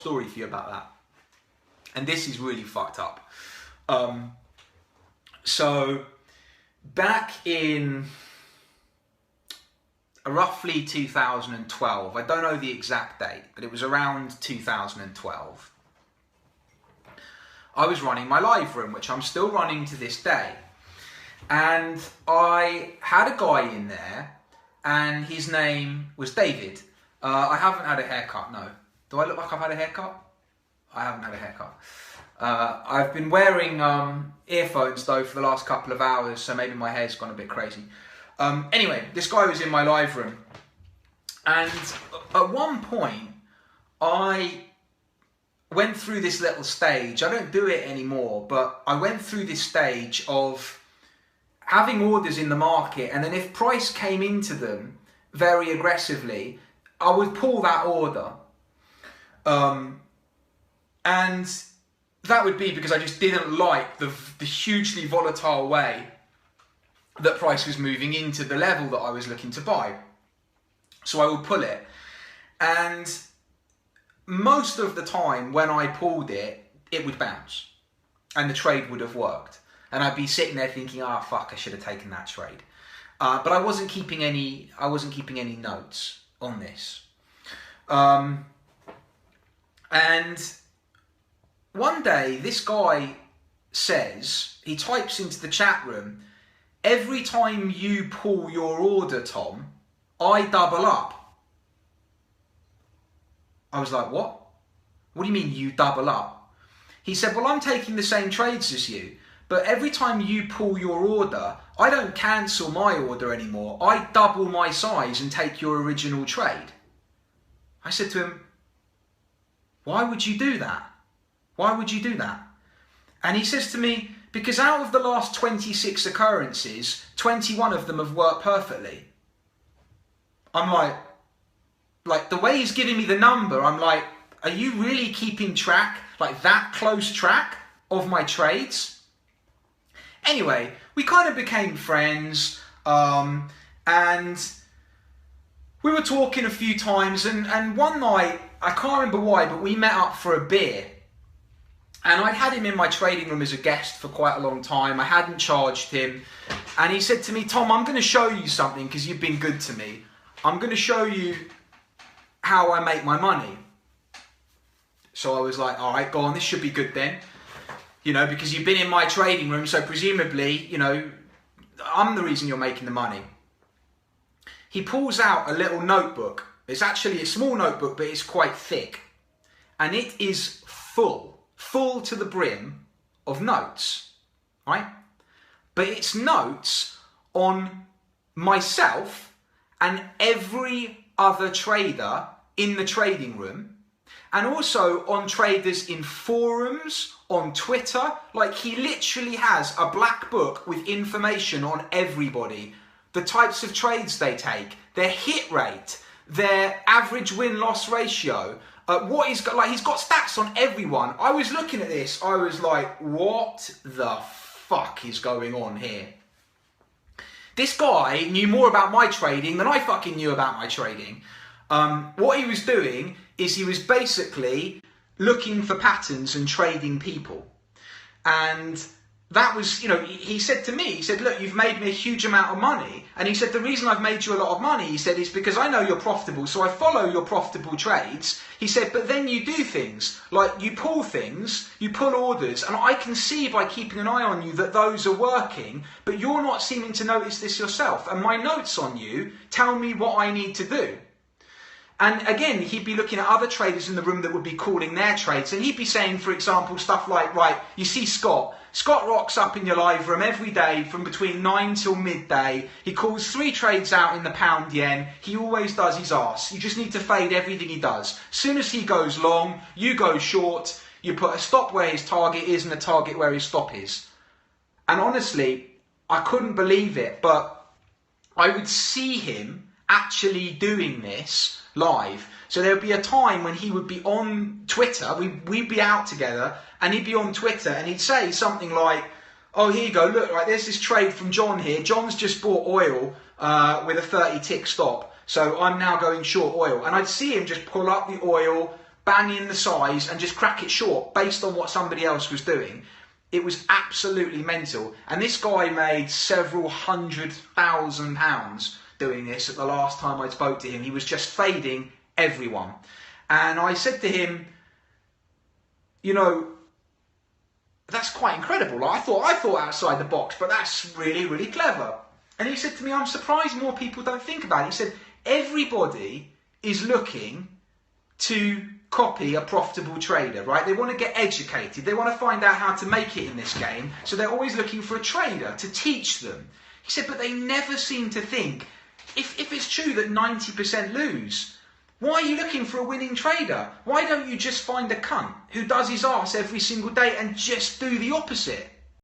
story for you about that. And this is really fucked up. So back in roughly 2012, I don't know the exact date, but it was around 2012, I was running my live room, which I'm still running to this day. And I had a guy in there, and his name was David. I haven't had a haircut, no. Do I look like I've had a haircut? I haven't had a haircut. I've been wearing earphones though for the last couple of hours, so maybe my hair's gone a bit crazy. Anyway, this guy was in my live room, and at one point I went through this little stage. I don't do it anymore, but I went through this stage of having orders in the market, and then if price came into them very aggressively, I would pull that order. And that would be because I just didn't like the hugely volatile way that price was moving into the level that I was looking to buy. So I would pull it. And most of the time when I pulled it, it would bounce. And the trade would have worked. And I'd be sitting there thinking, ah, fuck, I should have taken that trade. But I wasn't keeping any notes on this. And one day, this guy says, he types into the chat room, every time you pull your order, Tom, I double up. I was like, what? What do you mean you double up? He said, well, I'm taking the same trades as you, but every time you pull your order, I don't cancel my order anymore. I double my size and take your original trade. I said to him, why would you do that? Why would you do that? And he says to me, because out of the last 26 occurrences, 21 of them have worked perfectly. I'm like the way he's giving me the number, I'm like, are you really keeping track, like that close track of my trades? Anyway, we kind of became friends, and we were talking a few times, and one night, I can't remember why, but we met up for a beer. And I'd had him in my trading room as a guest for quite a long time. I hadn't charged him. And he said to me, Tom, I'm going to show you something because you've been good to me. I'm going to show you how I make my money. So I was like, all right, go on, this should be good then. You know, because you've been in my trading room, so presumably, you know, I'm the reason you're making the money. He pulls out a little notebook. It's actually a small notebook, but it's quite thick. And it is full to the brim of notes, right? But it's notes on myself and every other trader in the trading room, and also on traders in forums, on Twitter. Like, he literally has a black book with information on everybody, the types of trades they take, their hit rate, their average win-loss ratio, what he's got, like, he's got stats on everyone. I was looking at this, I was like, what the fuck is going on here? This guy knew more about my trading than I fucking knew about my trading. What he was doing is he was basically looking for patterns and trading people. And that was, you know, he said to me, he said, look, you've made me a huge amount of money. And he said, the reason I've made you a lot of money, he said, is because I know you're profitable, so I follow your profitable trades. He said, but then you do things, like you pull things, you pull orders, and I can see by keeping an eye on you that those are working, but you're not seeming to notice this yourself. And my notes on you tell me what I need to do. And again, he'd be looking at other traders in the room that would be calling their trades. And he'd be saying, for example, stuff like, right, you see Scott rocks up in your live room every day from between 9 till midday. He calls 3 trades out in the pound yen. He always does his arse. You just need to fade everything he does. As soon as he goes long, you go short. You put a stop where his target is and a target where his stop is. And honestly, I couldn't believe it, but I would see him actually doing this live. So there would be a time when he would be on Twitter, we'd be out together, and he'd be on Twitter and he'd say something like, oh, here you go, look, right, there's this trade from John here. John's just bought oil with a 30 tick stop, so I'm now going short oil. And I'd see him just pull up the oil, bang in the size and just crack it short based on what somebody else was doing. It was absolutely mental. And this guy made several £100,000 doing this at the last time I spoke to him. He was just fading everyone. And I said to him, you know, that's quite incredible. Like, I thought outside the box, but that's really, really clever. And he said to me, I'm surprised more people don't think about it. He said, everybody is looking to copy a profitable trader, right? They want to get educated. They want to find out how to make it in this game. So they're always looking for a trader to teach them. He said, but they never seem to think, if it's true that 90% lose, why are you looking for a winning trader? Why don't you just find a cunt who does his arse every single day and just do the opposite?